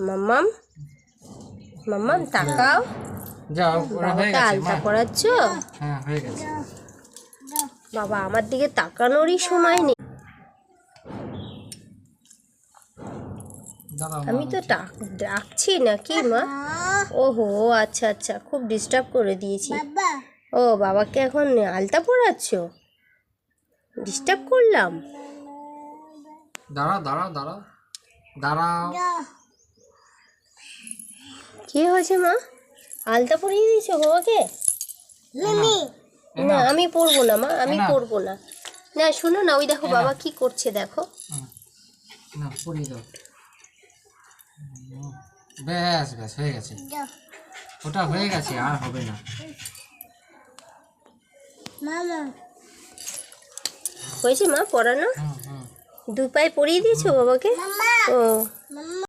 মাম্মাম মাম্মাম তাকাও। যাও, ওরা হয়ে বাবাকে গেছে আলতা মা। পরাচ্ছ? হ্যাঁ, হয়ে গেছে। বাবা আমার দিকে তাকানোরই সময় নেই। দাঁড়াও মা, আমি তো ডাকছি নাকি মা? ওহো, আচ্ছা আচ্ছা, খুব ডিস্টার্ব করে দিয়েছি। ও বাবাকে এখন আলতা পরাচ্ছ? ডিস্টার্ব করলাম? দাঁড়াও দাঁড়াও দাঁড়াও দাঁড়াও। কি হয়েছে মা? আলতা পরিয়ে দিয়েছো বাবাকে? না আমি পরবো না মা, আমি পরবো না। না শোনো না, ওই দেখো বাবা কি করছে দেখো। না, পরিয়ে দাও। ব্যাস ব্যাস, হয়ে গেছে। ওটা হয়ে গেছে, আর হবে না। হয়েছে মা পরানো? হুম হুম। 2 পায়ে পরিয়ে দিয়েছো বাবাকে? ও